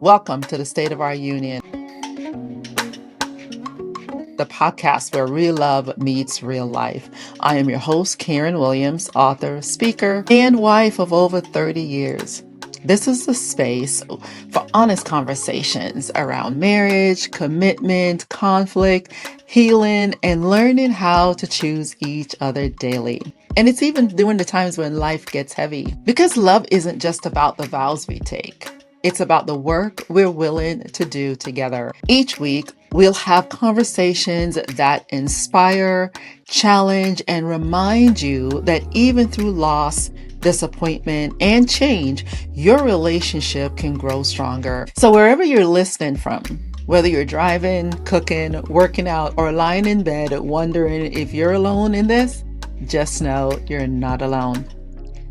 Welcome to the State of Our Union, the podcast where real love meets real life. I am your host, Karen Williams, author, speaker, and wife of over 30 years. This is the space for honest conversations around marriage, commitment, conflict, healing, and learning how to choose each other daily. And it's even during the times when life gets heavy. Because love isn't just about the vows we take. It's about the work we're willing to do together. Each week, we'll have conversations that inspire, challenge, and remind you that even through loss, disappointment, and change, your relationship can grow stronger. So, wherever you're listening from, whether you're driving, cooking, working out, or lying in bed wondering if you're alone in this, just know you're not alone.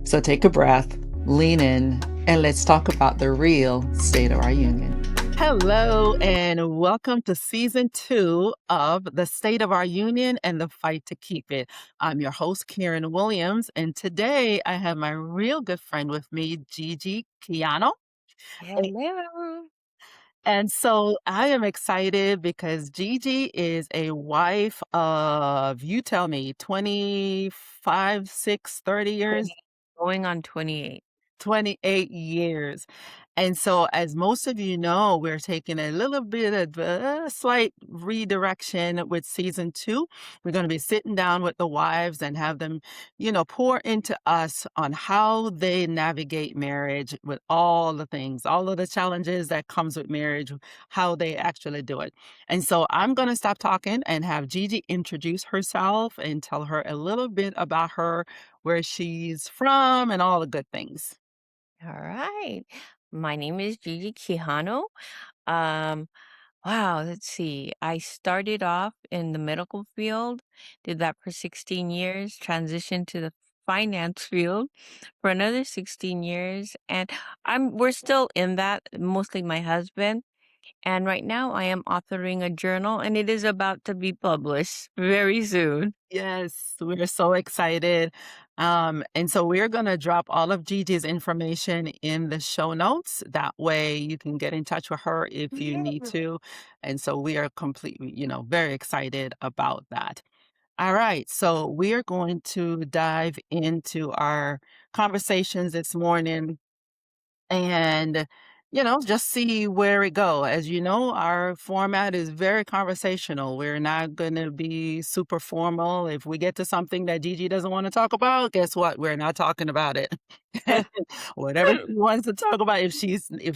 So take a breath, lean in, and let's talk about the real state of our union. Hello, and welcome to season 2 of The State of Our Union and the Fight to Keep It. I'm your host, Karen Williams, and today I have my real good friend with me, Gigi Quijano. Hello. And so I am excited because Gigi is a wife of, you tell me, 25, 6, 30 years? 20 going on 28. 28 years. And so, as most of you know, we're taking a little bit of a slight redirection with season 2. We're going to be sitting down with the wives and have them, pour into us on how they navigate marriage with all the things, all of the challenges that comes with marriage, how they actually do it. And so I'm going to stop talking and have Gigi introduce herself and tell her a little bit about her, where she's from, and all the good things. All right. My name is Gigi Quijano. Um, wow, let's see. I started off in the medical field, did that for 16 years, transitioned to the finance field for another 16 years, and we're still in that, mostly my husband. And right now I am authoring a journal and it is about to be published very soon. Yes, we're so excited. And so we're going to drop all of Gigi's information in the show notes. That way you can get in touch with her if you need Yeah. to. And so we are completely, very excited about that. All right. So we are going to dive into our conversations this morning and just see where it go. As you know, our format is very conversational. We're not going to be super formal. If we get to something that Gigi doesn't want to talk about, guess what? We're not talking about it. Whatever she wants to talk about, if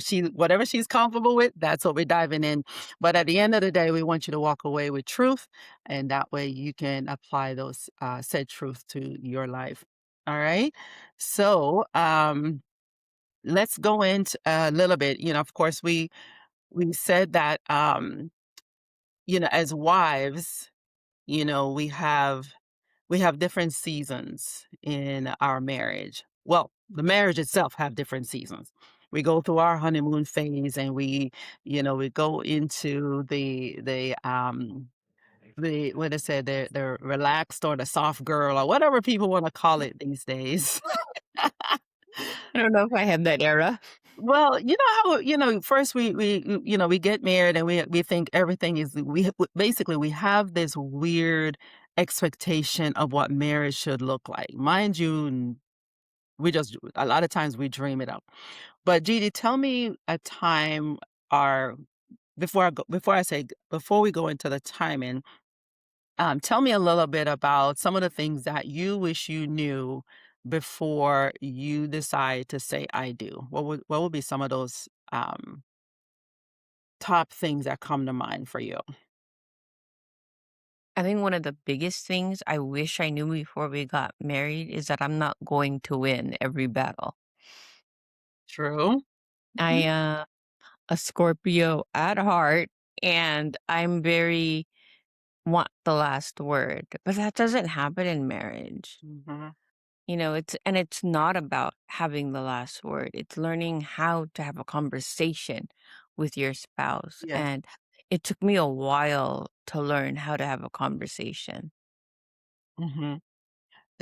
she whatever she's comfortable with, that's what we're diving in. But at the end of the day, we want you to walk away with truth, and that way you can apply those said truth to your life. All right. So let's go into a little bit. Of course, we said that as wives, we have different seasons in our marriage. Well, the marriage itself have different seasons. We go through our honeymoon phase, and we go into the what I said, the relaxed or the soft girl or whatever people want to call it these days. I don't know if I have that era. Well, how, first we get married, and we think everything is, basically we have this weird expectation of what marriage should look like. Mind you, we just a lot of times we dream it up. But Gigi, tell me a time, or before we go into the timing, tell me a little bit about some of the things that you wish you knew before you decide to say I do. What would be some of those top things that come to mind for you? I think one of the biggest things I wish I knew before we got married is that I'm not going to win every battle. True. I Mhm. a Scorpio at heart and I'm very want the last word, but that doesn't happen in marriage. Mhm. It's not about having the last word. It's learning how to have a conversation with your spouse. Yes. And it took me a while to learn how to have a conversation. Mhm.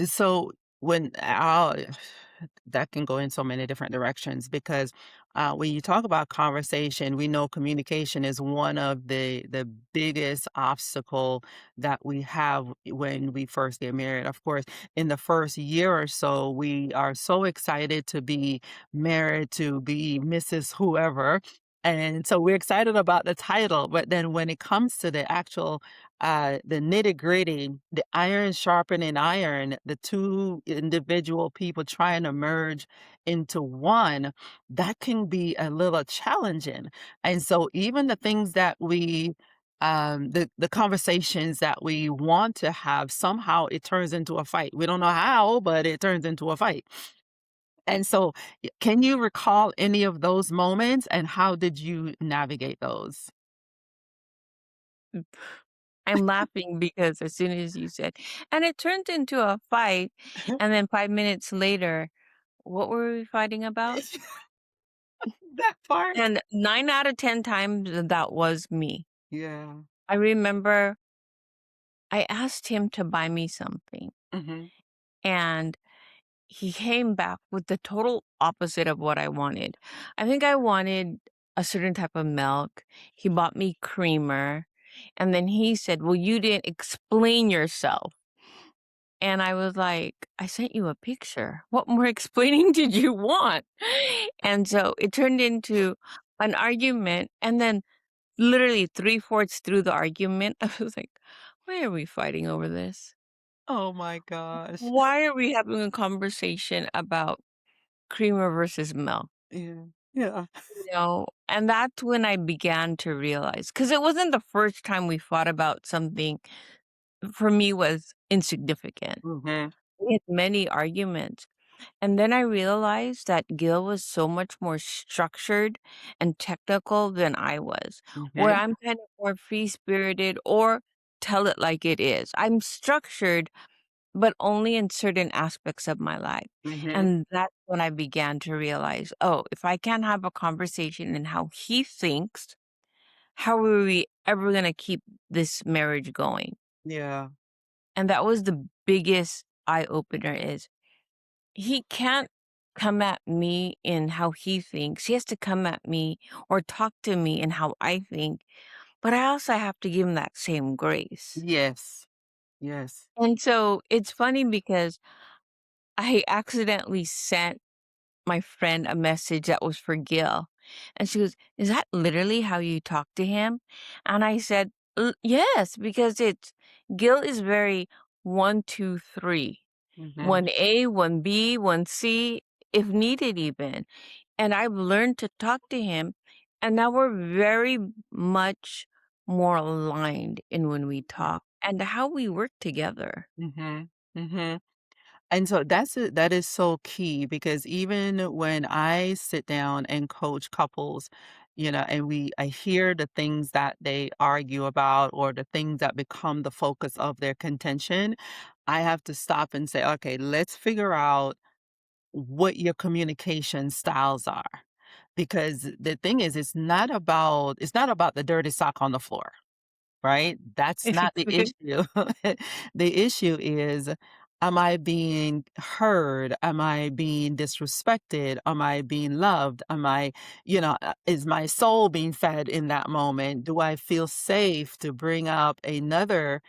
So when that can go in so many different directions, because when you talk about conversation, we know communication is one of the biggest obstacle that we have when we first get married. Of course, in the first year or so, we are so excited to be married, to be Mrs. Whoever. And so we're excited about the title, but then when it comes to the actual the nitty gritty, the iron sharpening iron, the two individual people trying to merge into one, that can be a little challenging. And so even the things that we the conversations that we want to have, somehow it turns into a fight. We don't know how, but it turns into a fight. And so can you recall any of those moments and how did you navigate those? I'm laughing because as soon as you said, and it turned into a fight, and then 5 minutes later, what were we fighting about? That part? And 9 out of 10 times, that was me. Yeah. I remember I asked him to buy me something, Mhm. and he came back with the total opposite of what I wanted. I think I wanted a certain type of milk. He bought me creamer, and then he said, "Well, you didn't explain yourself." And I was like, "I sent you a picture. What more explaining did you want?" And so it turned into an argument, and then literally 3/4 through the argument, I was like, "Why are we fighting over this? Oh my gosh. Why are we having a conversation about creamer versus milk?" Yeah. Yeah. You know? And that's when I began to realize, because it wasn't the first time we fought about something for me was insignificant. Mhm. We had many arguments. And then I realized that Gil was so much more structured and technical than I was, where Mhm. I'm kind of more free-spirited or tell it like it is. I'm structured, but only in certain aspects of my life. Mhm. And that's when I began to realize, oh, if I can't have a conversation in how he thinks, how are we ever going to keep this marriage going? Yeah. And that was the biggest eye opener is he can't come at me in how he thinks. He has to come at me or talk to me in how I think, but I also have to give him that same grace. Yes. Yes. And so it's funny because I accidentally sent my friend a message that was for Gil. And she goes, "Is that literally how you talk to him?" And I said, Yes, because it's Gil is very 1, 2, 3. Mhm. 1A, 1B, 1C, if needed even. And I've learned to talk to him, and now we're very much more aligned in when we talk and how we work together. Mhm. Mhm. And so that is so key because even when I sit down and coach couples, and I hear the things that they argue about or the things that become the focus of their contention, I have to stop and say, okay, let's figure out what your communication styles are. Because the thing is, it's not about the dirty sock on the floor. Right? That's not the issue. The issue is, am I being heard? Am I being disrespected? Am I being loved? Is my soul being fed in that moment? Do I feel safe to bring up another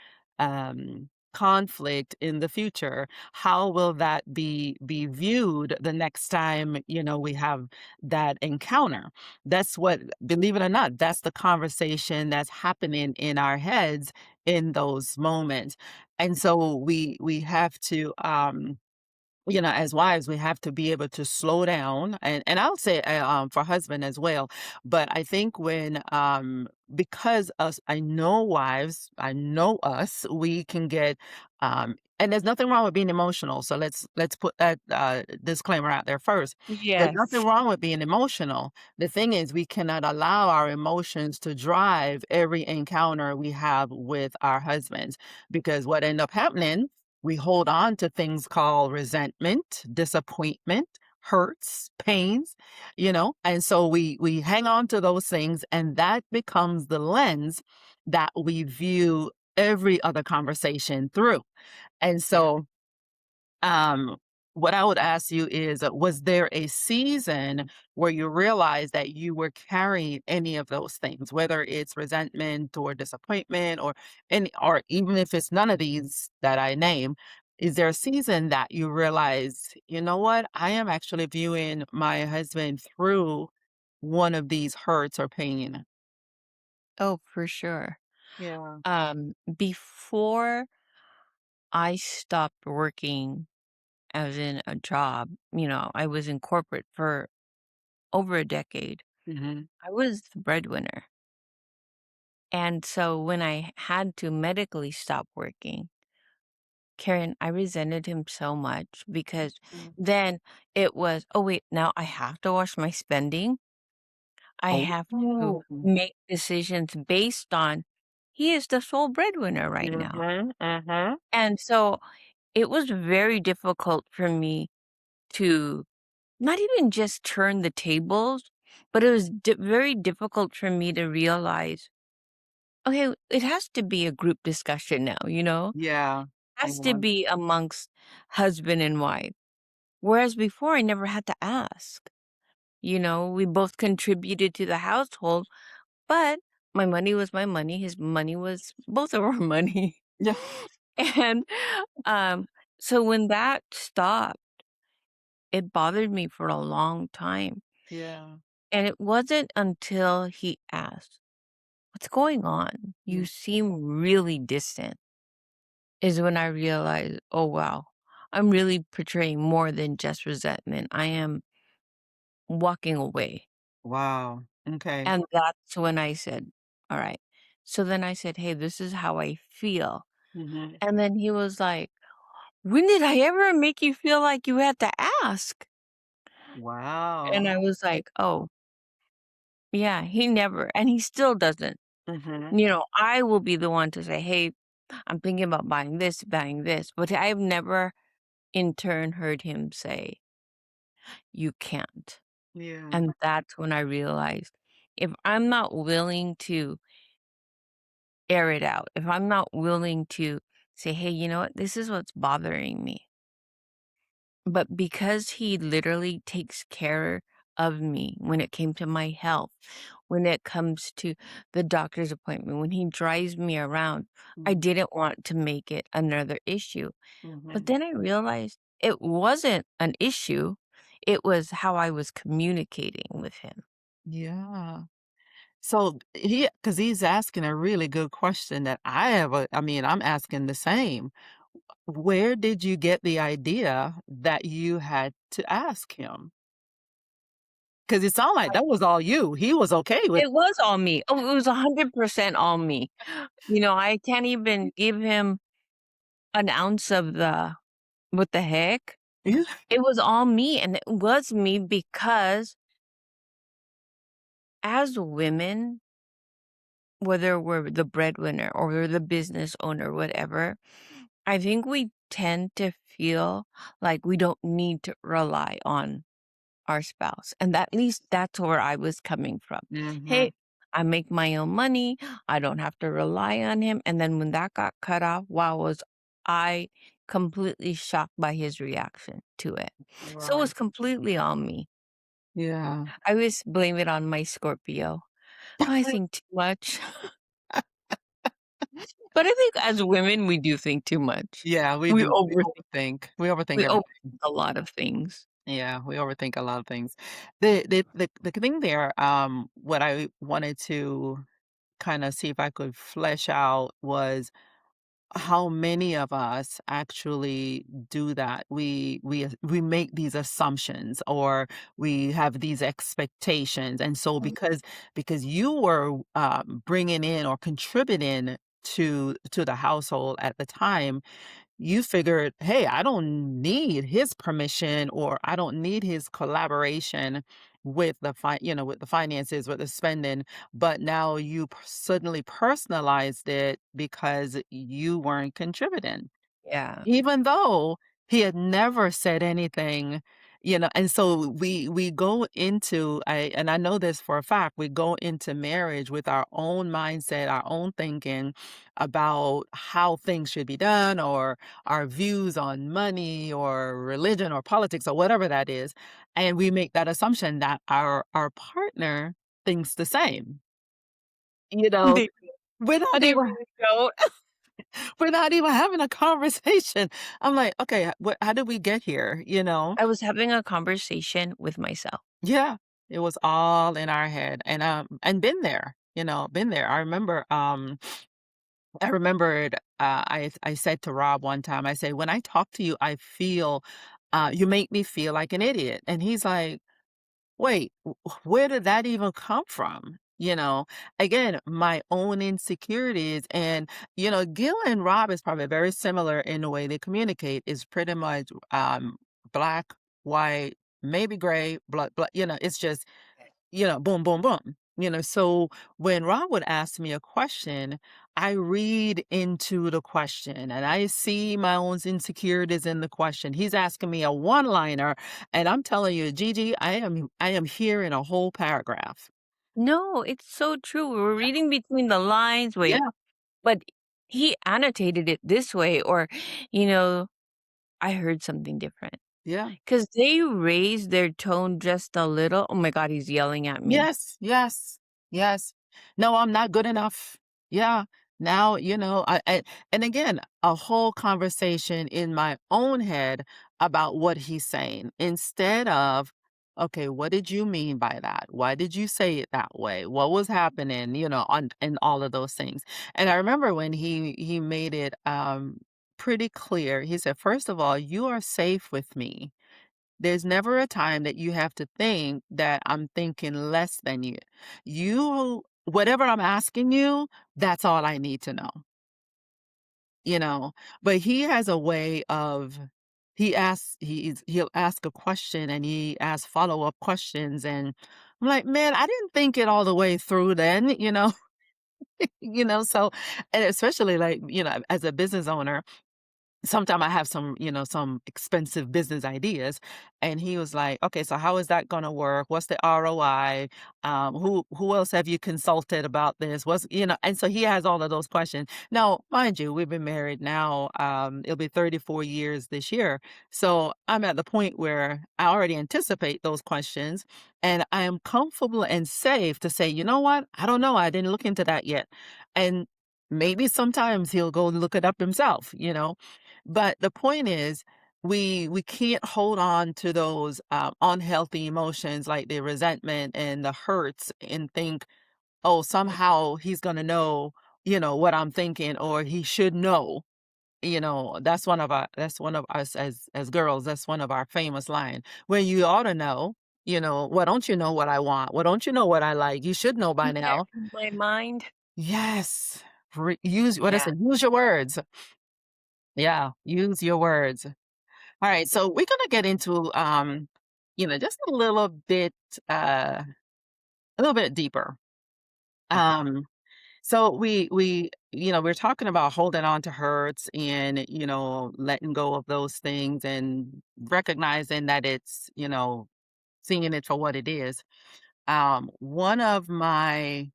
conflict in the future? How will that be viewed the next time, we have that encounter? That's what, believe it or not, that's the conversation that's happening in our heads in those moments. And so we have to as wives, we have to be able to slow down, and I'll say for husband as well. But I think when because us, I know wives, I know us, we can get and there's nothing wrong with being emotional. So let's put that disclaimer out there first. There's nothing Yes. wrong with being emotional. The thing is, we cannot allow our emotions to drive every encounter we have with our husbands, because what end up happening, we hold on to things called resentment, disappointment, hurts, pains, and so we hang on to those things, and that becomes the lens that we view every other conversation through. And Yeah. so um what I would ask you is, was there a season where you realized that you were carrying any of those things, whether it's resentment or disappointment or any, or even if it's none of these that I name, is there a season that you realize, you know what, I am actually viewing my husband through one of these hurts or pain? Oh, for sure. Yeah. Before I stopped working as in a job, I was in corporate for over a decade. Mhm. I was the breadwinner. And so when I had to medically stop working, Karen, I resented him so much because Mm. then it was, oh, wait, now I have to watch my spending. I Oh. have to make decisions based on he is the sole breadwinner right now. Mhm, mhm. And so it was very difficult for me to not even just turn the tables, but it was very difficult for me to realize, okay, it has to be a group discussion now, Yeah. has to Yeah. be amongst husband and wife. Whereas before I never had to ask. We both contributed to the household, but my money was my money, his money was both of our money. Yeah. And um so when that stopped, it bothered me for a long time. Yeah. And it wasn't until he asked, "What's going on? You Mm. seem really distant," is when I realized, oh wow, I'm really portraying more than just resentment. I am walking away. Wow. Okay. And that's when I said, "All right." So then I said, "Hey, this is how I feel." Mhm. And then he was like, "When did I ever make you feel like you had to ask?" And Wow. I was like, "Oh, yeah, he never." And he still doesn't. Mhm. I will be the one to say, "Hey, I'm thinking about buying this." But I've never in turn heard him say, "You can't." Yeah. And that's when I realized if I'm not willing to air it out, if I'm not willing to say, "Hey, you know what? This is what's bothering me." But because he literally takes care of me when it came to my health, when it comes to the doctor's appointment, when he drives me around, I Mhm. didn't want to make it another issue. But Mhm. then I realized it wasn't an issue. It was how I was communicating with him. Yeah. So because he's asking a really good question that I mean, I'm asking the same. Where did you get the idea that you had to ask him? Because it sounded like that was all you. He was okay with. It was all me. Oh, it was 100% all me. I can't even give him an ounce of the "what the heck?" Yeah. It was all me, and it was me because as women, whether we're the breadwinner or we're the business owner, whatever, I think we tend to feel like we don't need to rely on our spouse, and at least that's where I was coming from. "Hey, Mhm. I make my own money, I don't have to rely on him," and then when that got cut off, wow, was I completely shocked by his reaction to it. So it Right. was completely on me. Yeah. I always blame it on my Scorpio. I think too much. But I think as women, we do think too much. Yeah, we We do. We overthink overthink. We overthink we everything. overthink a lot of things. Yeah, we overthink a lot of things. The thing there, what I wanted to kind of see if I could flesh out was how many of us actually do that. We make these assumptions or we have these expectations, and so Mm, because you were bringing in or contributing to the household at the time, you figured, "Hey, I don't need his permission or I don't need his collaboration with with the finances, with the spending." But now you suddenly personalized it because you weren't contributing. yeah. Even though he had never said anything, And so we go into and I know this for a fact, we go into marriage with our own mindset, our own thinking about how things should be done, or our views on money or religion or politics or whatever that is, and we make that assumption that our partner thinks the same. You know, They we're not they even really don't. we're not even having a conversation. I'm like, "Okay, what how did we get here?" You know? I was having a conversation with myself. Yeah, it was all in our head, and been there, been there. I remembered, I said to Rob one time, I say, "When I talk to you, I feel, you make me feel like an idiot." And he's like, "Wait, where did that even come from?" Again, my own insecurities. And, Gil and Rob is probably very similar in the way they communicate, is pretty much, black, white, maybe gray, blood, it's just, boom, boom, boom. So when Rob would ask me a question, I read into the question and I see my own insecurities in the question. He's asking me a one-liner, and I'm telling you, Gigi, I am hearing a whole paragraph. No, it's so true. We're reading between the lines. Wait, Yeah, but he annotated it this way, or, you know, I heard something different. yeah. 'Cause they raised their tone just a little. Oh my god, he's yelling at me. Yes, yes, yes. No, I'm not good enough. Yeah. Now, and again, a whole conversation in my own head about what he's saying instead of, okay, what did you mean by that? Why did you say it that way? What was happening, and all of those things. And I remember when he made it pretty clear. He said, "First of all, you are safe with me. There's never a time that you have to think that I'm thinking less than you. Whatever I'm asking you, that's all I need to know, you know? But he has a way of, he'll ask a question and he asks follow-up questions. And I'm like, man, I didn't think it all the way through then, so, and especially like, as a business owner, sometimes I have some expensive business ideas. And he was like, "Okay, so how is that gonna work? What's the ROI? Who else have you consulted about this? And so he has all of those questions. Now, mind you, we've been married now, it'll be 34 years this year. So I'm at the point where I already anticipate those questions, and I am comfortable and safe to say, you know what? I don't know. I didn't look into that yet. And maybe sometimes he'll go look it up himself. But the point is, we can't hold on to those unhealthy emotions like the resentment and the hurts and think, oh, somehow he's gonna know, what I'm thinking, or he should know. That's one of us as girls. That's one of our famous line. When you ought to know, why don't you know what I want? Why don't you know what I like? You should know by You can't now. read my mind. Yes. Use what is Yeah. it? Use your words. Yeah, use your words. All right, so we're gonna get into just uh a little bit deeper. Okay. Um so we're talking about holding on to hurts and letting go of those things and recognizing that it's, seeing it for what it is. One of my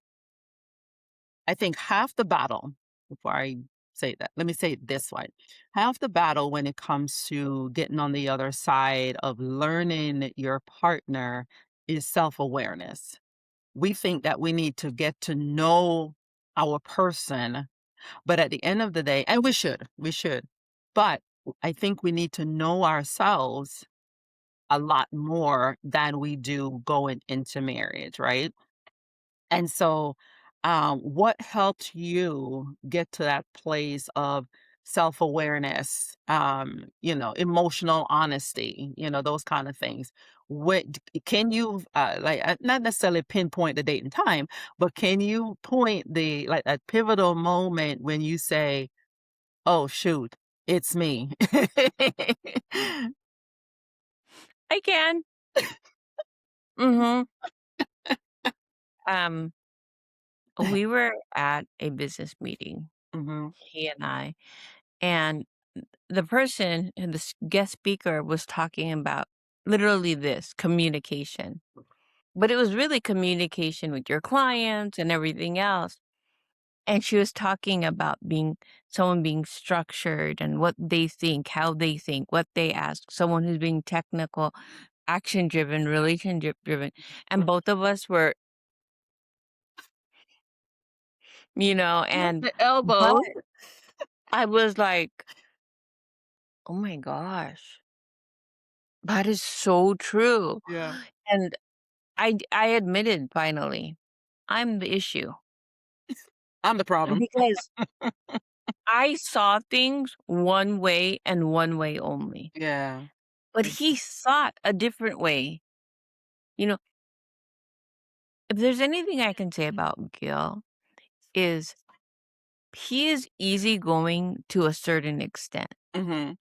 I think half the battle, before I say that, let me say it this way. Half the battle when it comes to getting on the other side of learning your partner is self awareness. We think that we need to get to know our person, but at the end of the day, and we should, but I think we need to know ourselves a lot more than we do going into marriage, right? And so, what helped you get to that place of self awareness, emotional honesty, those kind of things? Can you, not necessarily pinpoint the date and time, but can you point like that pivotal moment when you say, oh, shoot, it's me? I can. Mhm. Um, we were at a business meeting, Hmm. he and I, and the person and the guest speaker was talking about literally this communication. But it was really communication with your clients and everything else. And she was talking about someone being structured and what they think, how they think, what they ask, someone who's being technical, action driven, relationship driven. And both of us were, and The but elbows. I was like, oh my gosh, that is so true. Yeah. And I admitted finally, I'm the issue I'm the problem. because I saw things one way and one way only. Yeah. But he thought a different way. You know, if there's anything I can say about Gil is he is easygoing to a certain extent. Mhm.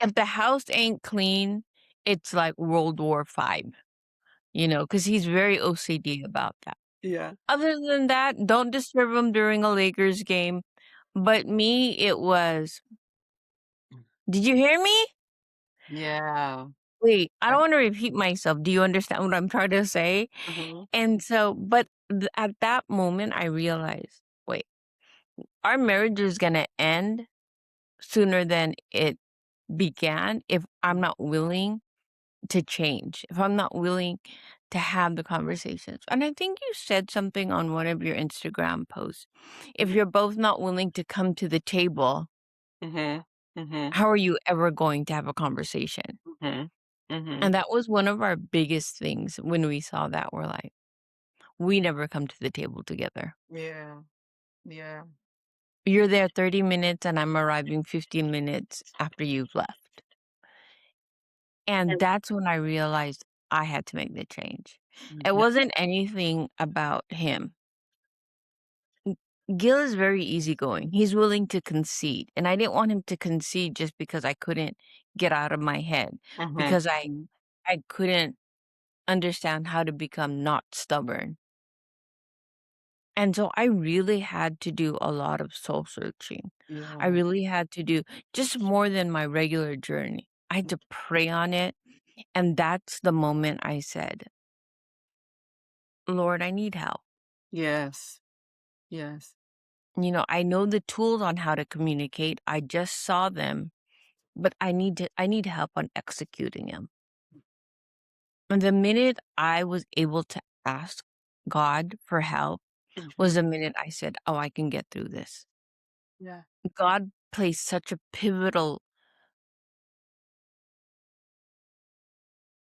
If the house ain't clean, it's like World War V, because he's very OCD about that. Yeah. Other than that, don't disturb him during a Lakers game. But me, it was, did you hear me? Yeah. Wait, I I don't want to repeat myself. Do you understand what I'm trying to say? Mhm. And so, but at that moment, I realized, wait, our marriage is going to end sooner than it began if I'm not willing to change, if I'm not willing to have the conversations. And I think you said something on one of your Instagram posts. If you're both not willing to come to the table, Mhm. Mhm. how are you ever going to have a conversation? Mhm. Mhm. And that was one of our biggest things when we saw that. We're like, we never come to the table together. Yeah. Yeah. You're there 30 minutes and I'm arriving 15 minutes after you've left. And that's when I realized I had to make the change. It Mhm. wasn't anything about him. Gil is very easygoing. He's willing to concede. And I didn't want him to concede just because I couldn't get out of my head, Mhm. because I couldn't understand how to become not stubborn. And so I really had to do a lot of soul searching. I Yeah. really had to do just more than my regular journey. I had to pray on it. And that's the moment I said, Lord, I need help. Yes. Yes. I know the tools on how to communicate. I just saw them, but I need help on executing them. And the minute I was able to ask God for help was Mhm. the minute I said, "Oh, I can get through this." Yeah. God plays such a pivotal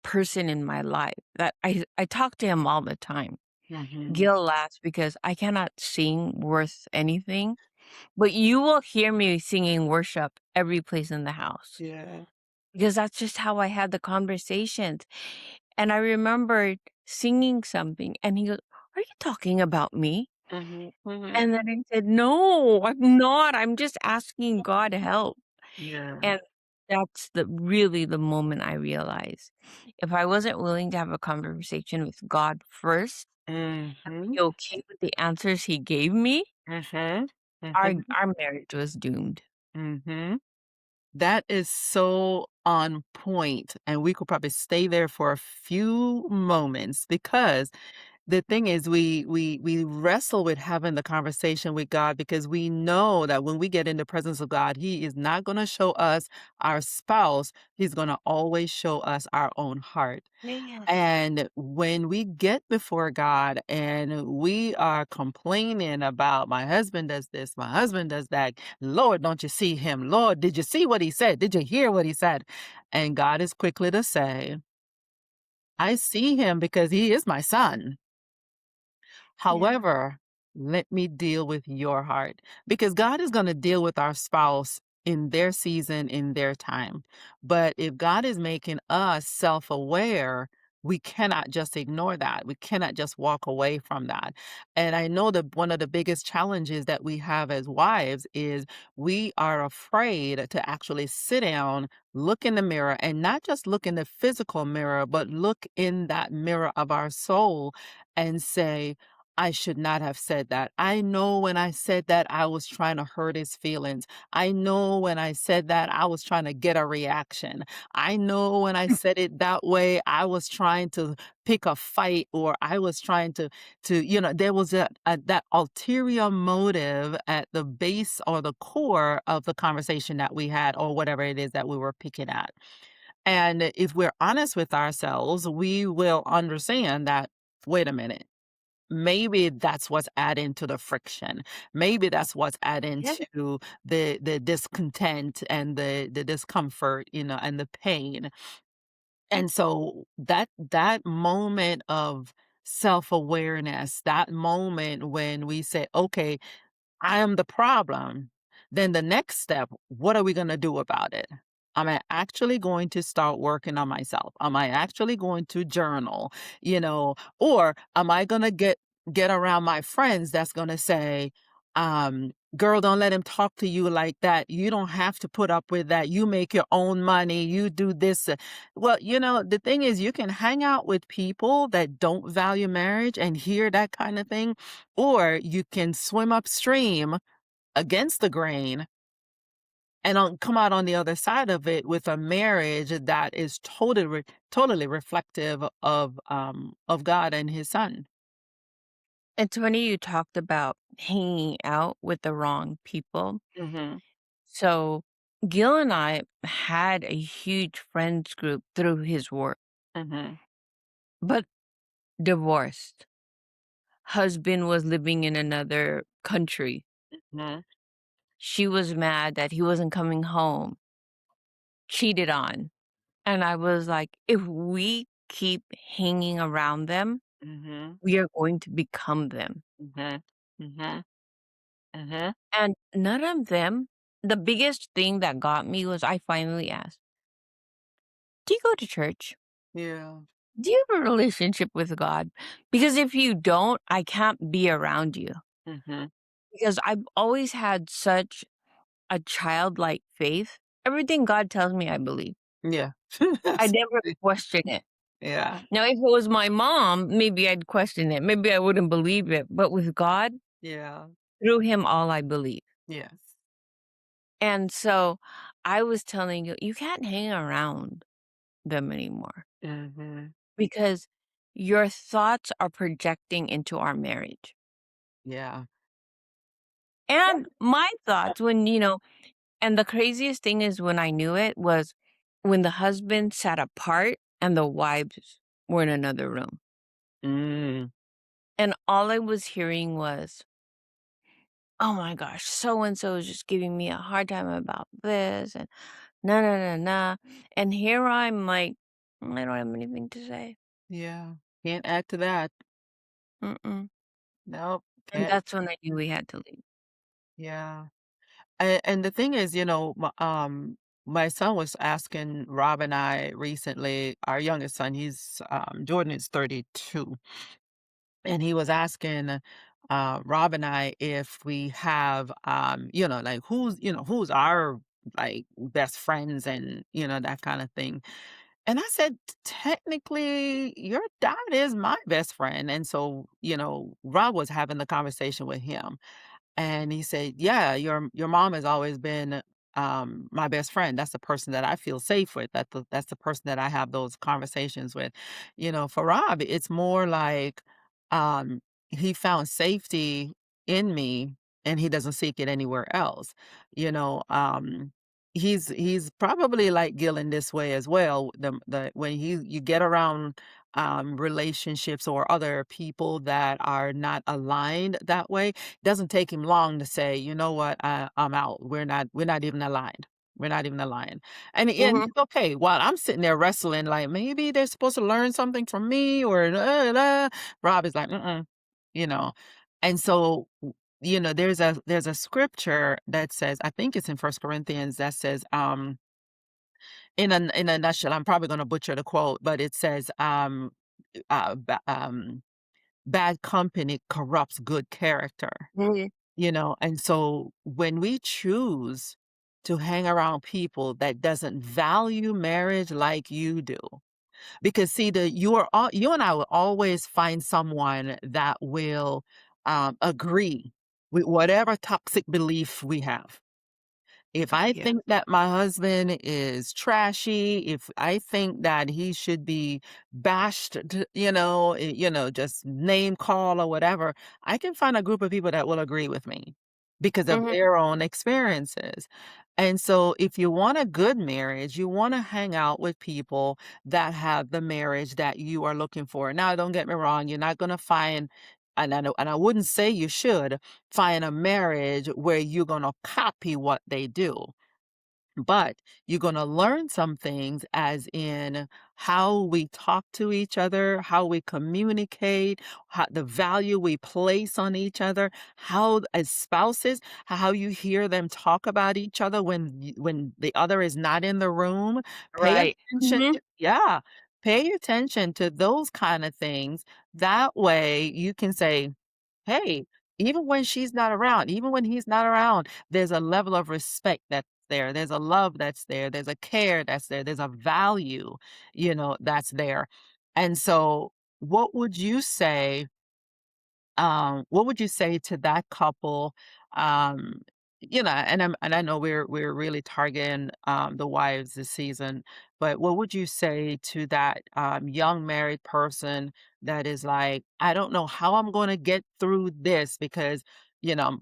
person in my life that I talk to him all the time. Mhm. Gil laughs because I cannot sing worth anything, but you will hear me singing worship every place in the house Yeah. because that's just how I had the conversations. And I remember singing something and he goes, "Are you talking about me?" Mhm. Mhm. And then I said, "No, I'm not. I'm just asking God help." Yeah. And that's really the moment I realized if I wasn't willing to have a conversation with God first, Mhm. be okay with the answers he gave me, Mhm. our Mhm. our marriage was doomed. Mhm. That is so on point, and we could probably stay there for a few moments because the thing is we wrestle with having the conversation with God because we know that when we get in the presence of God, he is not going to show us our spouse, he's going to always show us our own heart. Yes. And when we get before God and we are complaining about my husband does this, my husband does that, Lord, don't you see him? Lord, did you see what he said? Did you hear what he said? And God is quickly to say, I see him because he is my son. Yeah. However, let me deal with your heart because God is going to deal with our spouse in their season, in their time. But if God is making us self aware, we cannot just ignore that. We cannot just walk away from that. And I know that one of the biggest challenges that we have as wives is we are afraid to actually sit down, look in the mirror, and not just look in the physical mirror, but look in that mirror of our soul and say, I should not have said that. I know when I said that, I was trying to hurt his feelings. I know when I said that, I was trying to get a reaction. I know when I said it that way, I was trying to pick a fight, or I was trying to there was that ulterior motive at the base or the core of the conversation that we had, or whatever it is that we were picking at. And if we're honest with ourselves, we will understand that, wait a minute, maybe that's what's adding to the friction. Maybe that's what's adding Yeah. to the discontent and the discomfort, and the pain. And so that moment of self-awareness, that moment when we say, okay, I am the problem, then the next step, what are we going to do about it? Am I actually going to start working on myself? Am I actually going to journal? Or am I going to get around my friends that's going to say, girl, don't let him talk to you like that. You don't have to put up with that. You make your own money. You do this. Well, the thing is, you can hang out with people that don't value marriage and hear that kind of thing, or you can swim upstream against the grain and come out on the other side of it with a marriage that is totally reflective of God and His Son. It's funny you talked about hanging out with the wrong people. Mhm. So, Gil and I had a huge friends group through his work, Mhm. but divorced. Husband was living in another country. Mhm. She was mad that he wasn't coming home, cheated on. And I was like, if we keep hanging around them, Mhm. we are going to become them. Mhm. Mhm. Mhm. And none of them, the biggest thing that got me was I finally asked, do you go to church? Yeah. Do you have a relationship with God? Because if you don't, I can't be around you. Mhm. Because I've always had such a childlike faith. Everything God tells me, I believe. Yeah. I That's never question it. yeah. Now, if it was my mom, maybe I'd question it. Maybe I wouldn't believe it. But with God, Yeah. through Him, all I believe. Yes. And so I was telling you, you can't hang around them anymore Mhm. because your thoughts are projecting into our marriage. Yeah. And my thoughts and the craziest thing is when I knew it was when the husband sat apart and the wives were in another room. Mm. And all I was hearing was, oh my gosh, so and so is just giving me a hard time about this and nah, nah, nah, nah. And here I'm like, I don't have anything to say. Yeah. Can't add to that. Mm-mm. Nope. And Can't. that's when I knew we had to leave. Yeah. And the thing is, my son was asking Rob and I recently, our youngest son, Jordan is 32, and he was asking Rob and I if we have, like who's our like best friends, and that kind of thing. And I said, technically, your dad is my best friend. And so, Rob was having the conversation with him. And he said, "Yeah, your mom has always been, my best friend. That's the person that I feel safe with. That's the person that I have those conversations with." For Rob, it's more like, he found safety in me, and he doesn't seek it anywhere else. You know, he's probably like Gil in this way as well. The when you get around relationships or other people that are not aligned that way, doesn't take him long to say, "You know what? I'm out. We're not even aligned. We're not even aligned." And Mhm. it's okay. While I'm sitting there wrestling, like maybe they're supposed to learn something from me, or Rob is like, mm-mm, you know. And so, there's a scripture that says, I think it's in First Corinthians, that says, in a nutshell, I'm probably going to butcher the quote, but it says, uh, ba- um, "Bad company corrupts good character." Mhm. And so when we choose to hang around people that doesn't value marriage like you do, Because see, you and I will always find someone that will, agree with whatever toxic belief we have. If I Yeah. think that my husband is trashy, if I think that he should be bashed, just name call or whatever, I can find a group of people that will agree with me because of Mhm. their own experiences. And so if you want a good marriage, you want to hang out with people that have the marriage that you are looking for. Now, don't get me wrong, you're not going to find and I wouldn't say you should find a marriage where you're gonna copy what they do. But you're going to learn some things, as in how we talk to each other, how we communicate, the value we place on each other, how as spouses, how you hear them talk about each other when the other is not in the room. Pay Right. attention. Mhm. Yeah, pay attention to those kind of things. That way you can say, hey, even when she's not around, even when he's not around, there's a level of respect that's there. There's a love that's there. There's a care that's there. There's a value, that's there. And so, what would you say what would you say to that couple? Um, and I know we're really targeting the wives this season, but what would you say to that young married person that is like, I don't know how I'm going to get through this because you know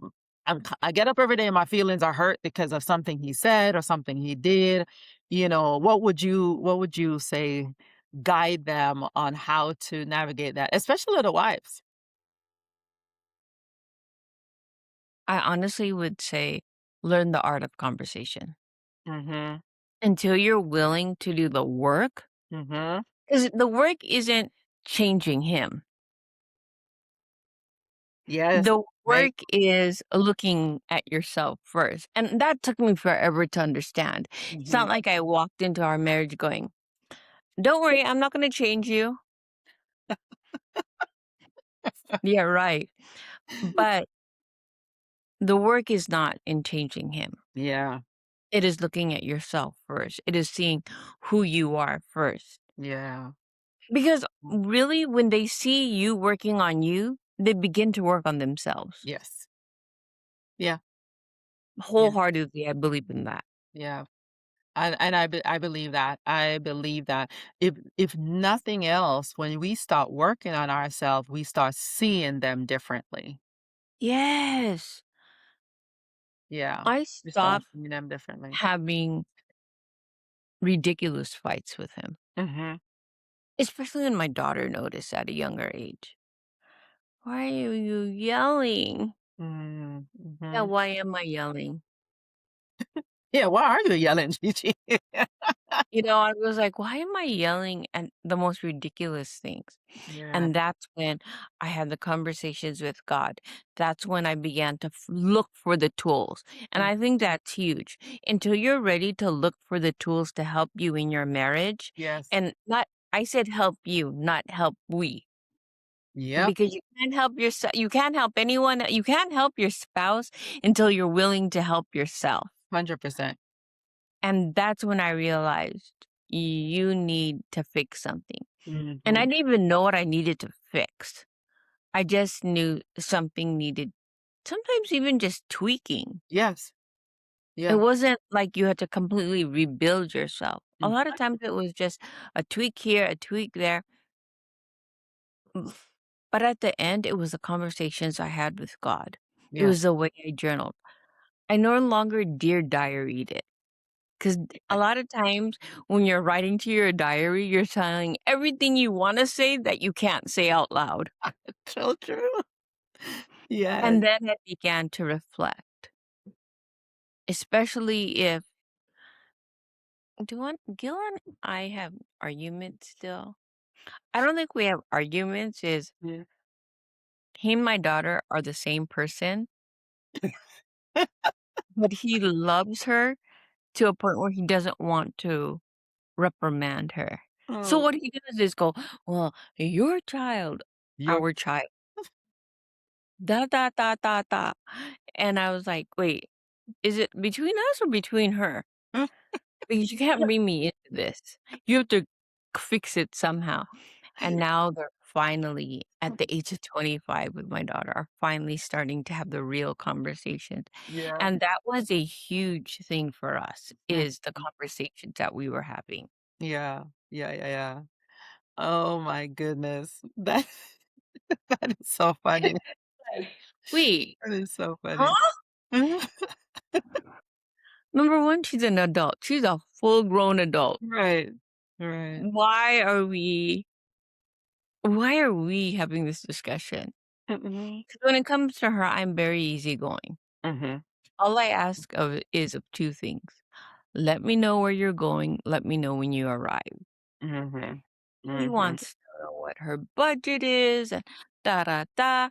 I'm, I get up every day and my feelings are hurt because of something he said or something he did. What would you say? Guide them on how to navigate that, especially the wives. I honestly would say learn the art of conversation. Mhm, Until you're willing to do the work, mhm. 'cause the work isn't changing him. Yes, The right. work is looking at yourself first, and that took me forever to understand. It's not Mhm. like I walked into our marriage going, "Don't worry, I'm not gonna change you." Yeah, right. But the work is not in changing him. Yeah, It is looking at yourself first. It is seeing who you are first. yeah. Because Mm, really, when they see you working on you, they begin to work on themselves. yes. Yeah, yeah, Wholeheartedly, I believe in that. yeah. And I believe that. I believe that if nothing else, when we start working on ourselves, we start seeing them differently. Yes. Yeah, I we start stopped seeing them differently. having ridiculous fights with him, Mhm, especially when my daughter noticed at a younger age. Why are you yelling? mm, Yeah, mhm. why am I yelling? Yeah, why are you yelling, Gigi? I was like, why am I yelling at the most ridiculous things? Yeah, And that's when I had the conversations with God. That's when I began to look for the tools. And mm, I think that's huge. Until you're ready to look for the tools to help you in your marriage, yes. and not, I said help you, not help we. Yep, Because you can't help yourself. You can't help anyone. You can't help your spouse until you're willing to help yourself. 100%. And that's when I realized you need to fix something. And I Mhm. didn't even know what I needed to fix. I just knew something needed sometimes even just tweaking. Yes, It yeah. wasn't like you had to completely rebuild yourself. A Mm, lot of times it was just a tweak here, a tweak there. Mm, But at the end, it was the conversations I had with God. It yeah. was the way I journaled. I no longer dear diaried it. Because a lot of times when you're writing to your diary, you're telling everything you want to say that you can't say out loud. So true. Yes. And then I began to reflect, especially if do want Gil and I have arguments still? I don't think we have arguments, is Yeah. he and my daughter are the same person, but he loves her to a point where he doesn't want to reprimand her. So Oh, what he does is go, "Well, your child, you're our child, da da da da da." And I was like, "Wait, is it between us or between her? Because you can't bring me into this. You have to." fix it somehow. And now they're finally, at the age of 25 with my daughter, are finally starting to have the real conversations. Yeah. And that was a huge thing for us, Mhm. is the conversations that we were having. Yeah. Yeah, yeah, yeah. Oh my goodness. That that is so funny. Like, wait, That is so funny. huh? Number one, she's an adult. She's a full-grown adult. Right. Right. Why are we why are we having this discussion? Mhm. Because when it comes to her, I'm very easygoing. Mhm. All I ask of is of two things. Let me know where you're going. Let me know when you arrive. Mhm. He Mhm. wants to know what her budget is and da da da.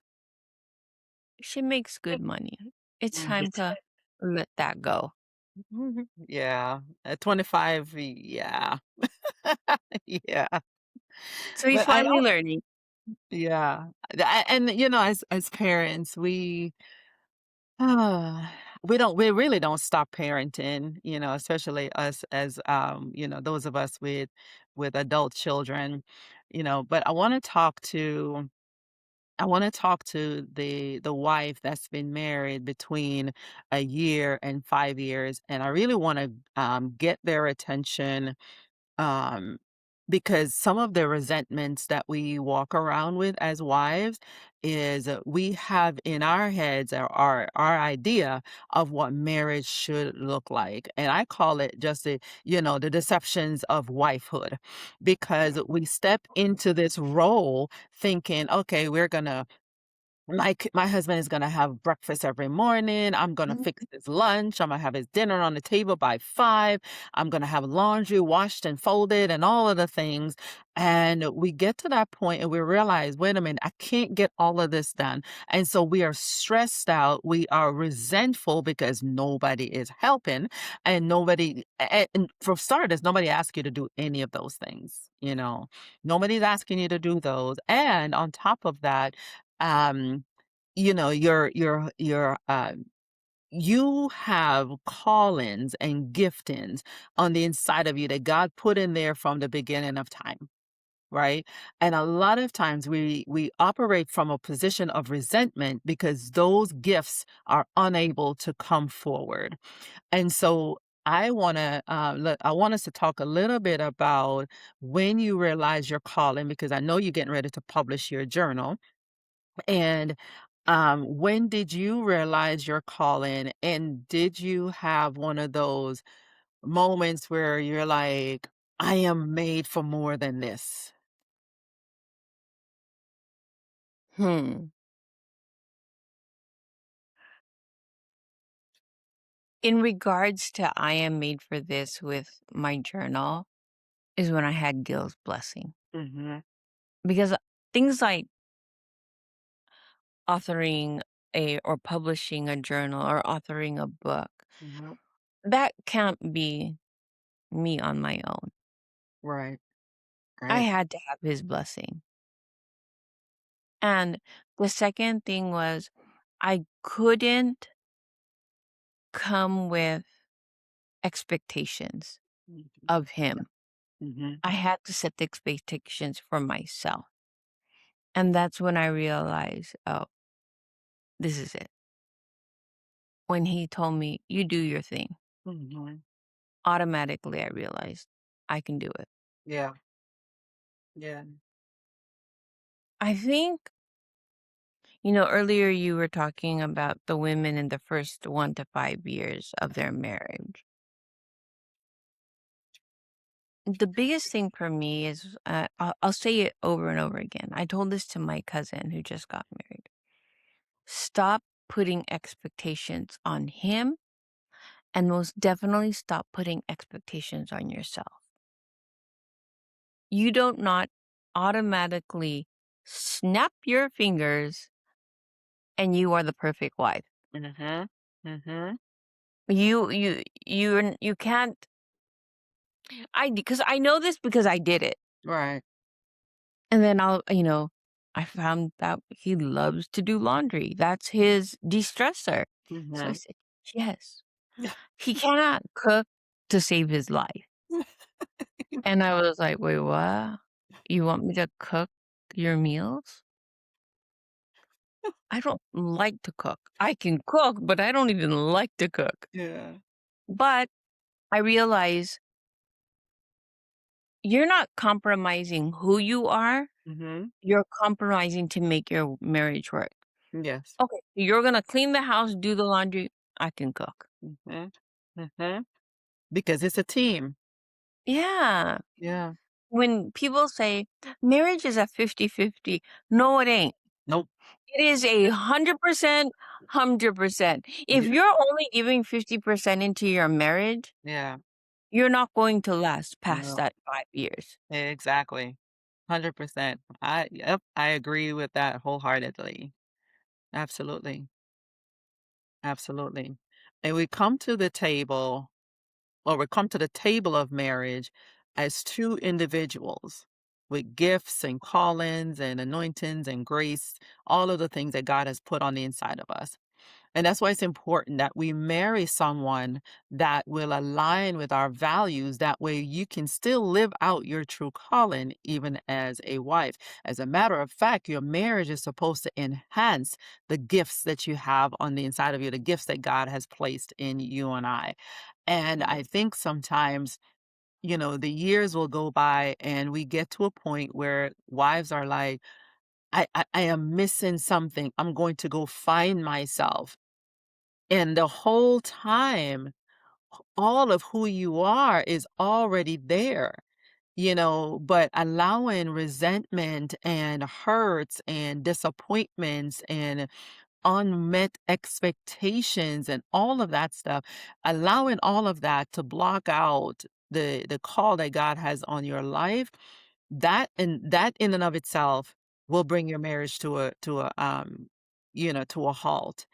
She makes good money. It's Mhm. time to let that go. Mhm. Yeah. At 25, yeah. Yeah. So he's But I finally don't learning. yeah. And, as parents, we really don't stop parenting, especially us as, those of us with adult children, but I want to talk to the wife that's been married between a year and 5 years, and I really want to get their attention, um, because some of the resentments that we walk around with as wives is, we have in our heads our idea of what marriage should look like. And I call it just the deceptions of wifehood, because we step into this role thinking, okay, my husband is gonna have breakfast every morning. I'm gonna fix his lunch. I'm gonna have his dinner on the table by 5. I'm gonna have laundry washed and folded and all of the things. And we get to that point and we realize, wait a minute, I can't get all of this done. And so we are stressed out. We are resentful because nobody is helping, and and for starters, nobody asks you to do any of those things. Nobody's asking you to do those. And on top of that, um, you know, you have callings and giftings on the inside of you that God put in there from the beginning of time. Right. And a lot of times we operate from a position of resentment because those gifts are unable to come forward. And so I want us to talk a little bit about when you realize your calling, because I know you're getting ready to publish your journal. And when did you realize your calling? And did you have one of those moments where you're like, I am made for more than this? Hmm. In regards to I am made for this with my journal is when I had Gil's blessing. Mhm. Because things like authoring a or publishing a journal or authoring a book, Mhm. that can't be me on my own. Right. I Right. had to have his blessing. And the second thing was I couldn't come with expectations Mhm. of him. Mhm. I had to set the expectations for myself. And that's when I realized, oh, this is it. When he told me, you do your thing, Mhm. automatically I realized I can do it. Yeah. Yeah. I think, earlier you were talking about the women in the first 1 to 5 years of their marriage. The biggest thing for me is, I'll say it over and over again. I told this to my cousin who just got married. Stop putting expectations on him, and most definitely stop putting expectations on yourself. You don't not automatically snap your fingers and you are the perfect wife. Mhm. Mhm. You can't. Because I know this because I did it. Right. And then I found out he loves to do laundry. That's his de-stressor. So I Mhm. said, yes. He cannot cook to save his life. And I was like, "Wait, what? You want me to cook your meals? I don't like to cook. I can cook, but I don't even like to cook." Yeah. But I realize you're not compromising who you are, Mhm. you're compromising to make your marriage work. Yes. Okay, you're gonna clean the house, do the laundry, I can cook. Mhm. Mhm. Because it's a team. Yeah. Yeah. When people say marriage is a 50-50, no, it ain't. Nope. It is 100%, 100%. If Yeah. you're only giving 50% into your marriage, Yeah. you're not going to last past No. that 5 years. Exactly. 100%. Yep, I agree with that wholeheartedly. Absolutely. Absolutely. And we come to the table, or we come to the table of marriage as two individuals with gifts and callings and anointings and grace, all of the things that God has put on the inside of us. And that's why it's important that we marry someone that will align with our values. That way you can still live out your true calling, even as a wife. As a matter of fact, your marriage is supposed to enhance the gifts that you have on the inside of you, the gifts that God has placed in you and I. And I think sometimes, the years will go by and we get to a point where wives are like, I am missing something. I'm going to go find myself. And the whole time, all of who you are is already there, but allowing resentment and hurts and disappointments and unmet expectations and all of that stuff, allowing all of that to block out the call that God has on your life, that in and of itself will bring your marriage to a halt.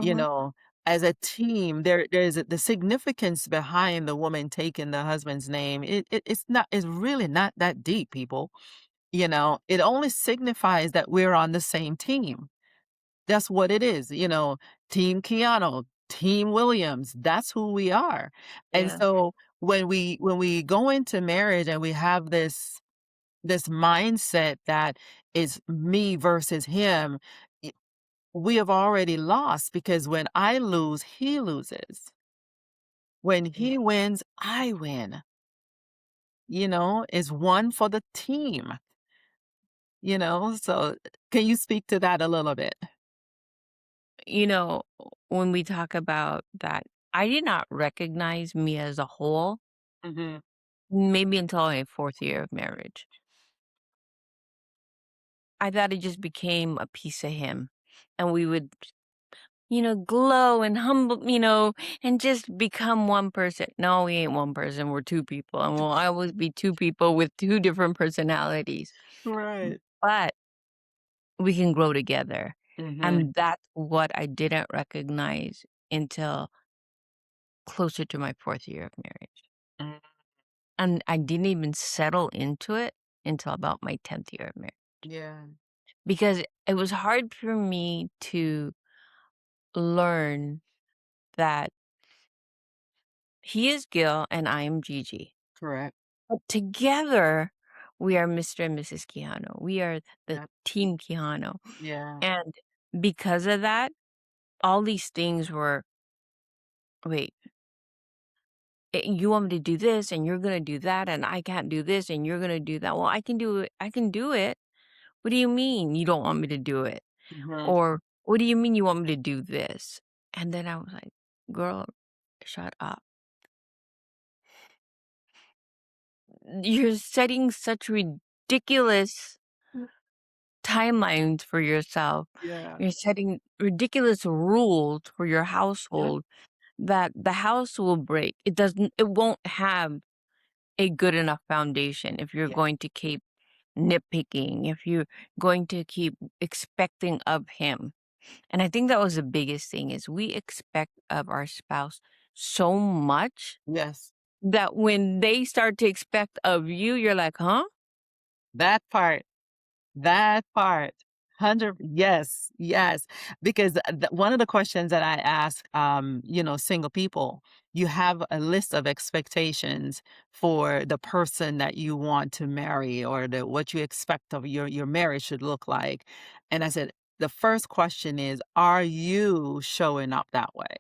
You Mhm. know, as a team, there's the significance behind the woman taking the husband's name. It's really not that deep, people. It only signifies that we're on the same team. That's what it is, Team Keanu, Team Williams, that's who we are. And Yeah. so when we go into marriage and we have this mindset that is me versus him, y we have already lost because when I lose, he loses. When Yeah. he wins, I win, it's one for the team, So, can you speak to that a little bit? You know, when we talk about that, I did not recognize me as a whole, Mhm. maybe until my 4th year of marriage. I thought it just became a piece of him, and we would, glow and humble, and just become one person. No, we ain't one person, we're 2 people, and we'll always be 2 people with 2 different personalities, Right. but we can grow together, Mhm. and that's what I didn't recognize until closer to my 4th year of marriage. Mm, And I didn't even settle into it until about my 10th year of marriage, yeah. because it was hard for me to learn that he is Gil and I am Gigi. Correct. But together, we are Mr. and Mrs. Quijano. We are the Yep. team Quijano. Yeah. And because of that, all these things were, wait, you want me to do this and you're going to do that and I can't do this and you're going to do that. Well, I can do it. I can do it. What do you mean you don't want me to do it? Mhm. Or what do you mean you want me to do this? And then I was like, girl, shut up. You're setting such ridiculous timelines for yourself. Yeah. You're setting ridiculous rules for your Yep. household that the house will break. It won't have a good enough foundation if you're Yeah. going to keep nitpicking, if you're going to keep expecting of him. And I think that was the biggest thing is we expect of our spouse so much Yes. that when they start to expect of you, you're like, huh? That part. That part. Yes, yes. Because one of the questions that I ask, single people, you have a list of expectations for the person that you want to marry or what you expect of your marriage should look like. And I said, the first question is, are you showing up that way?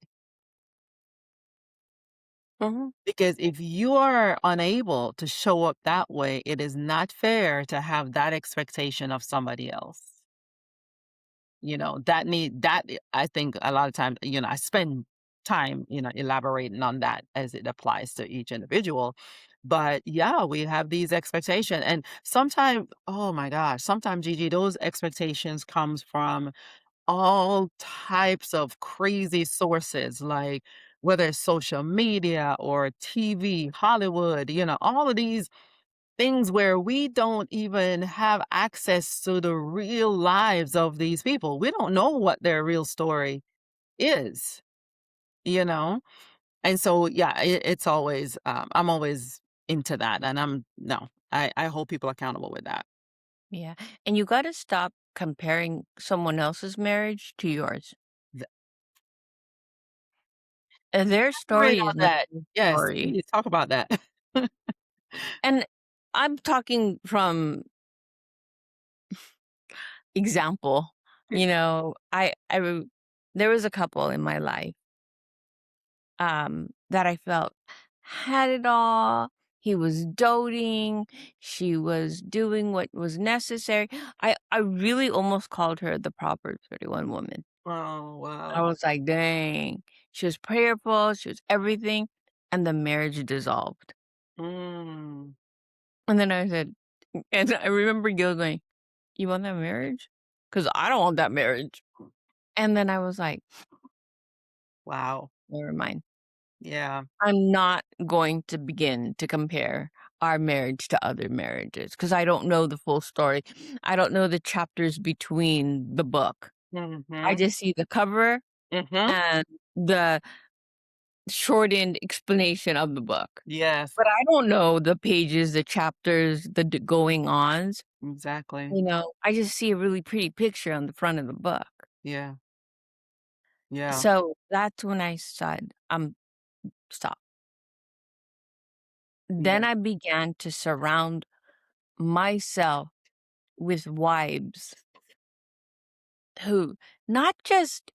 Mhm. Because if you are unable to show up that way, it is not fair to have that expectation of somebody else. I think a lot of times, I spend time, elaborating on that as it applies to each individual. But yeah, we have these expectations. And sometimes, oh my gosh, sometimes Gigi, those expectations comes from all types of crazy sources, like whether it's social media or TV, Hollywood, all of these things where we don't even have access to the real lives of these people. We don't know what their real story is, you know? And so, yeah, it's always, I'm always into that. And no, I hold people accountable with that. Yeah, and you gotta stop comparing someone else's marriage to yours. Th- Their Elaborate story on is not that. your Yes, story. please talk about that. And I'm talking from example, there was a couple in my life, that I felt had it all. He was doting, she was doing what was necessary. I really almost called her the Proverbs 31 woman. Oh, I wow. was like, "Dang." She was prayerful, she was everything, and the marriage dissolved. Mm, And then I said and I remember Gil going, "You want that marriage? Because I don't want that marriage." And then I was like, wow. "Never mind. Yeah. I'm not going to begin to compare our marriage to other marriages because I don't know the full story. I don't know the chapters between the book. I Mm-hmm. just see the cover Mm-hmm. and the shortened explanation of the book. Yes, But I don't know the pages, the chapters, the going ons. exactly. I just see a really pretty picture on the front of the book. Yeah. Yeah. So that's when I said, stop. Then Yeah. I began to surround myself with wives who not just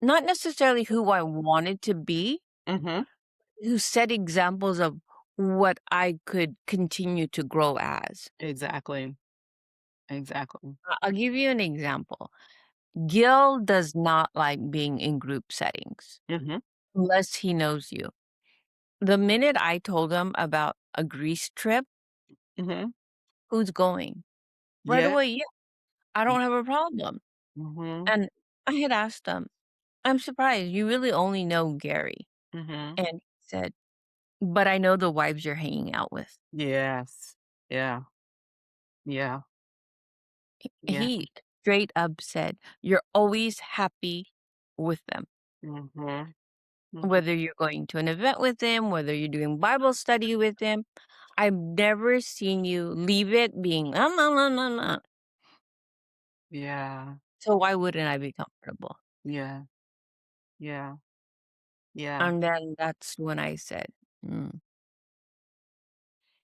not necessarily who I wanted to be, Mhm. who set examples of what I could continue to grow as. Exactly. Exactly. I'll give you an example. Gil does not like being in group settings Mhm. unless he knows you. The minute I told him about a Greece trip, Mhm. who's going? Right Yeah. away, yeah, I don't have a problem. Mhm. And I had asked him, I'm surprised you really only know Gary. Mhm. And he said, but I know the wives you're hanging out with. Yes. Yeah. Yeah. Yeah. He straight up said, you're always happy with them. Mhm. Mhm. Whether you're going to an event with them, whether you're doing Bible study with them, I've never seen you leave it being, Yeah. so why wouldn't I be comfortable? Yeah. Yeah. Yeah. And then that's when I said, "Mm,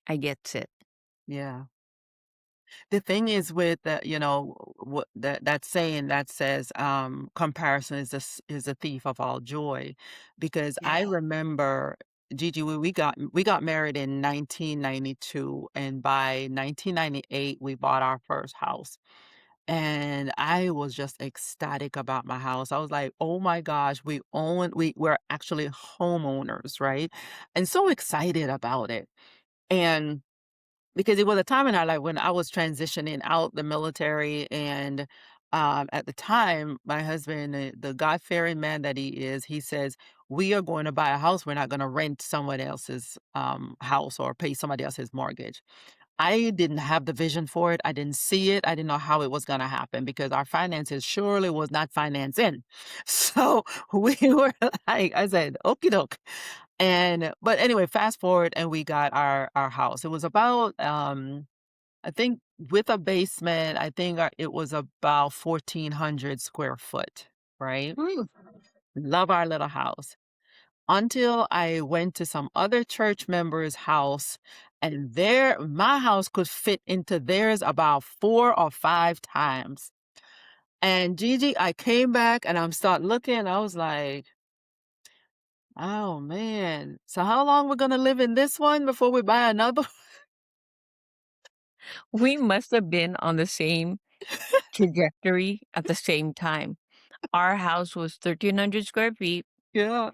I get it." Yeah. The thing is with the, what that saying that says, comparison is a thief of all joy, because I Yeah. remember Gigi, when we got married in 1992, and by 1998 we bought our first house. And I was just ecstatic about my house. I was like, "Oh my gosh, we're actually homeowners, right?" And so excited about it. And because it was a time in our life when I was transitioning out the military, and, at the time, my husband, the God-fearing man that he is, he says, "We are going to buy a house, we're not gonna rent someone else's, house or pay somebody else's mortgage." I didn't have the vision for it, I didn't see it, I didn't know how it was gonna happen because our finances surely was not financing. So, we were like I said, "Okey doke." But anyway, fast forward and we got our house. It was about, I think with a basement, I think it was about 1,400 square foot, right? Mm. Love our little house. Until I went to some other church member's house, and my house could fit into theirs about 4 or 5 times. And Gigi, I came back and I'm start looking. I was like, oh man. So how long we're gonna live in this one before we buy another? We must have been on the same trajectory at the same time. Our house was 1,300 square feet. Yeah.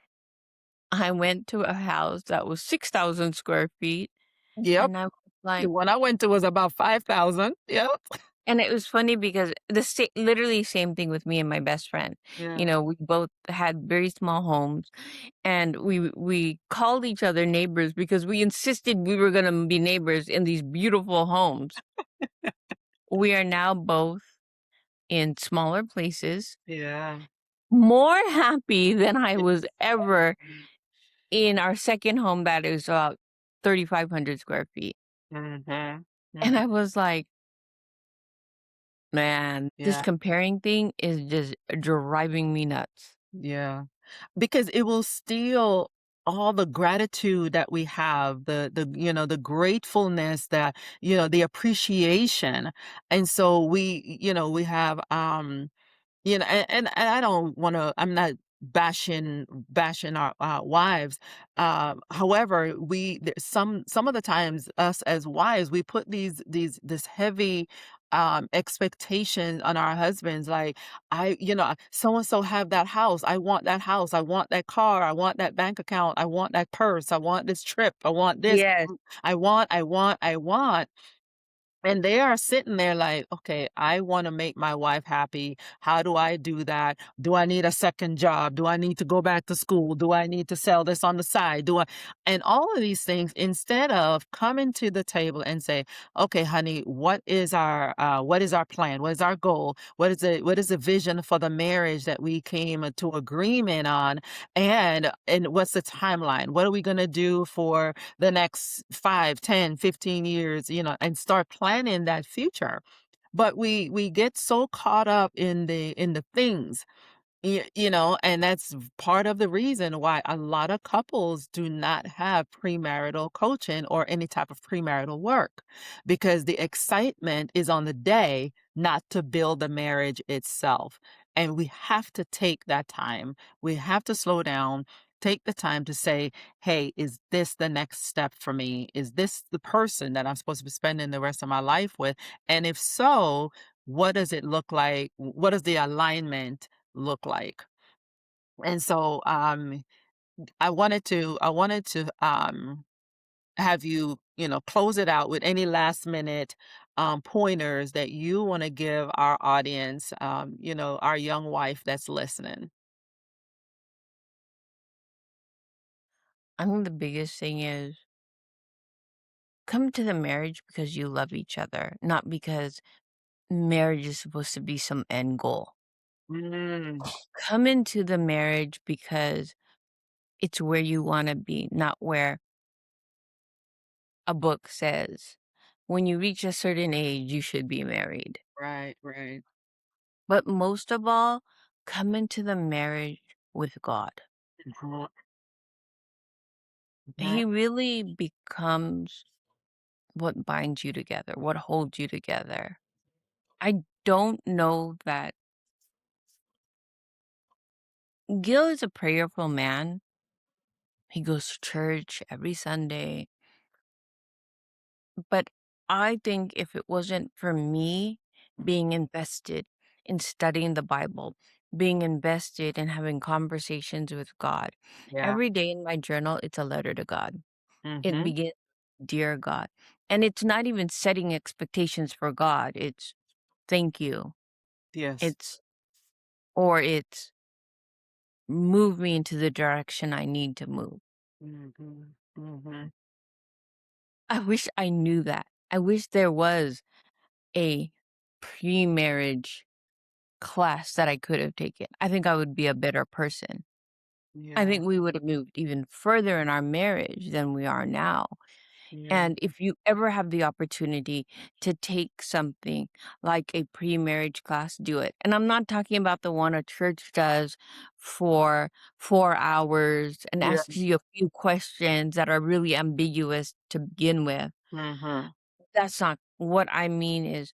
I went to a house that was 6,000 square feet, Yep. and I was The like, one I went to was about 5,000. Yep. and it was funny because literally same thing with me and my best friend. Yeah. You know, we both had very small homes, and we called each other neighbors because we insisted we were gonna be neighbors in these beautiful homes. We are now both in smaller places, Yeah. more happy than I was ever in our second home that is about 3,500 square feet. Mhm. And Mhm. I was like, man, this Yeah. comparing thing is just driving me nuts. Yeah. Because it will steal all the gratitude that we have, the gratefulness that, the appreciation. And so we have and I don't wanna I'm not bashing our, wives. However, some of the times us as wives, we put this heavy, expectation on our husbands, like, "So and so have that house, I want that house, I want that car, I want that bank account, I want that purse, I want this trip, I want this, Yes. I want." And they are sitting there like, okay, I want to make my wife happy. How do I do that? Do I need a second job? Do I need to go back to school? Do I need to sell this on the side? And all of these things, instead of coming to the table and say, okay, honey, what is our plan? What is our goal? What is the vision for the marriage that we came to agreement on? And what's the timeline? What are we going to do for the next 5, 10, 15 years, and start planning that future. But we get so caught up in the things, and that's part of the reason why a lot of couples do not have premarital coaching or any type of premarital work, because the excitement is on the day, not to build the marriage itself. And we have to take that time. We have to slow down, take the time to say, hey, is this the next step for me? Is this the person that I'm supposed to be spending the rest of my life with? And if so, what does it look like? What does the alignment look like? And so I wanted to have you, close it out with any last minute pointers that you want to give our audience, our young wife that's listening. I think the biggest thing is come to the marriage because you love each other, not because marriage is supposed to be some end goal. Mm, Come into the marriage because it's where you want to be, not where a book says when you reach a certain age, you should be married. right, right. But most of all, come into the marriage with God. Mhm, mhm. He really becomes what binds you together, what holds you together. I don't know that Gil is a prayerful man. He goes to church every Sunday. But I think if it wasn't for me being invested in studying the Bible, being invested in having conversations with God, Yeah. every day in my journal, it's a letter to God. It Hmm. begins, Dear God. And it's not even setting expectations for God. It's thank you. Yes. It's, or it's move me into the direction I need to move. Hmm. Hmm. I wish I knew that. I wish there was a pre-marriage class that I could have taken. I think I would be a better person. I Yeah. think we would have moved even further in our marriage than we are now Yeah. And if you ever have the opportunity to take something like a pre-marriage class, do it. And I'm not talking about the one a church does for 4 hours and Yeah. asks you a few questions that are really ambiguous to begin with. Mhm. That's not what I mean is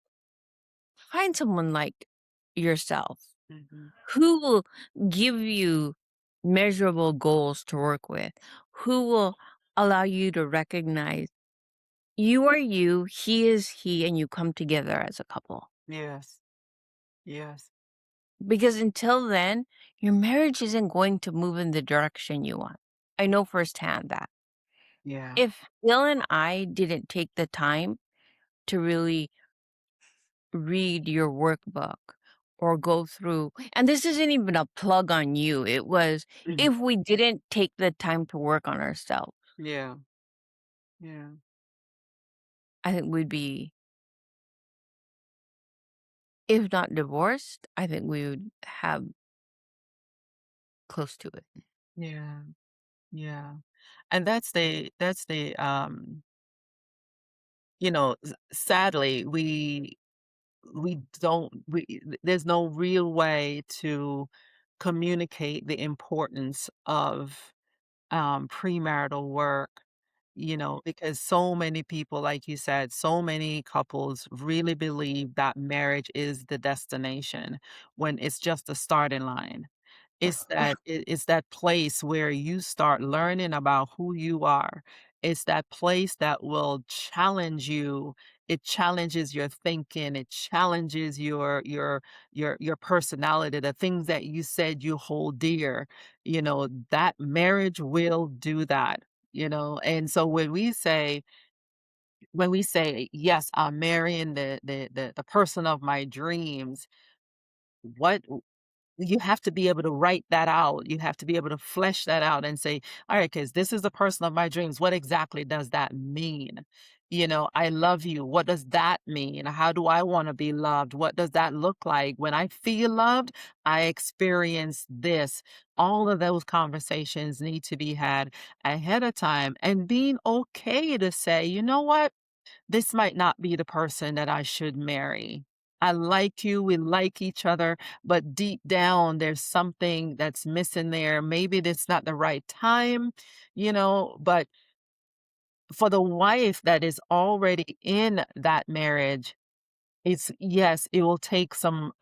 find someone like yourself Mhm. who will give you measurable goals to work with, who will allow you to recognize you are you, he is he, and you come together as a couple. Yes. Yes. Because until then, your marriage isn't going to move in the direction you want. I know firsthand that. Yeah. If Bill and I didn't take the time to really read your workbook or go through, and this isn't even a plug on you, it was Mhm. if we didn't take the time to work on ourselves, Yeah. Yeah. I think we'd be, if not divorced, I think we would have close to it. Yeah. Yeah. And that's the sadly, we don't we there's no real way to communicate the importance of premarital work, because so many people, like you said, so many couples really believe that marriage is the destination when it's just a starting line. It's that place where you start learning about who you are. It's that place that will challenge you. It challenges your thinking. It challenges your personality, the things that you said you hold dear. That marriage will do that. And so when we say yes, I'm marrying the person of my dreams, what you have to be able to write that out. You have to be able to flesh that out and say, all right, because this is the person of my dreams. What exactly does that mean? I love you. What does that mean? How do I want to be loved? What does that look like? When I feel loved, I experience this. All of those conversations need to be had ahead of time and being okay to say, you know what? This might not be the person that I should marry. I like you, we like each other, but deep down, there's something that's missing there. Maybe it's not the right time, but for the wife that is already in that marriage, yes, it will take some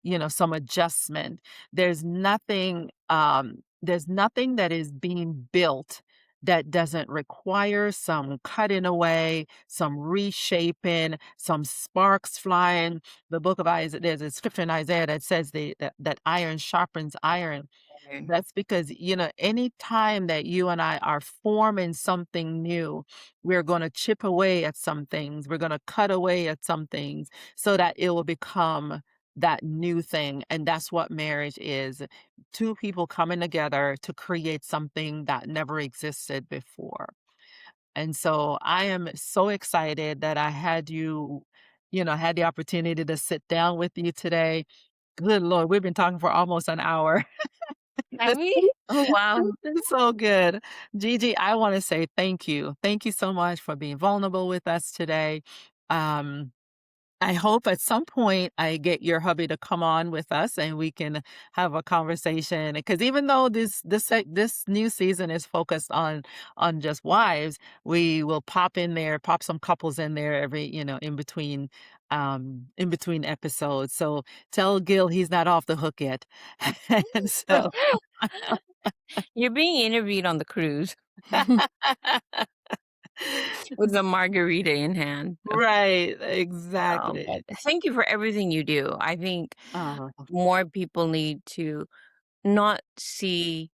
adjustment. There's nothing that is being built that doesn't require some cutting away, some reshaping, some sparks flying. The book of Isaiah, there's a scripture in Isaiah that says that iron sharpens iron. Right. That's because, any time that you and I are forming something new, we're going to chip away at some things. We're going to cut away at some things so that it will become that new thing. And that's what marriage is. Two people coming together to create something that never existed before. And so I am so excited that I had the opportunity to sit down with you today. Good Lord, we've been talking for almost an hour. Have This we? Oh, wow. this is so good. Gigi, I wanna say thank you. Thank you so much for being vulnerable with us today. Um, I hope at some point I get your hubby to come on with us and we can have a conversation. Because even though this new season is focused on just wives, we will pop some couples in there every, in between episodes. So tell Gil he's not off the hook yet. And so You're being interviewed on the cruise with a margarita in hand. Right, But exactly. thank you for everything you do. I think Oh, more people need to not see.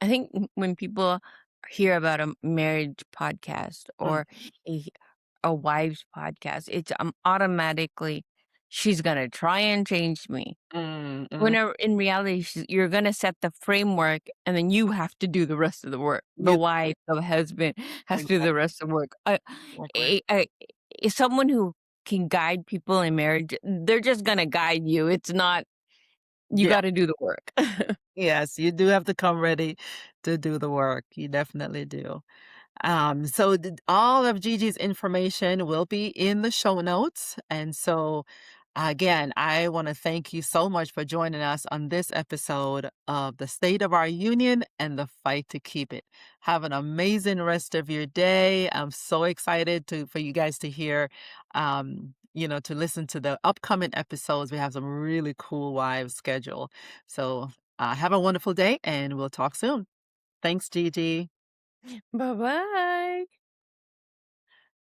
I think when people hear about a marriage podcast mm, or a, a wife's podcast, it's automatically, she's going to try and change me. mm. Whenever in reality, you're gonna set the framework, and then you have to do the rest of the work. The You wife, the husband has to do the exactly, rest of the work. exactly. A someone who can guide people in marriage, they're just gonna guide you. It's not you Yeah, gotta do the work. yes, you do have to come ready to do the work. You definitely do. All of Gigi's information will be in the show notes. And so, again, I want to thank you so much for joining us on this episode of The State of Our Union and the Fight to Keep It. Have an amazing rest of your day. I'm so excited for you guys to hear, to listen to the upcoming episodes. We have some really cool live schedule. So have a wonderful day and we'll talk soon. Thanks, Gigi. Bye bye.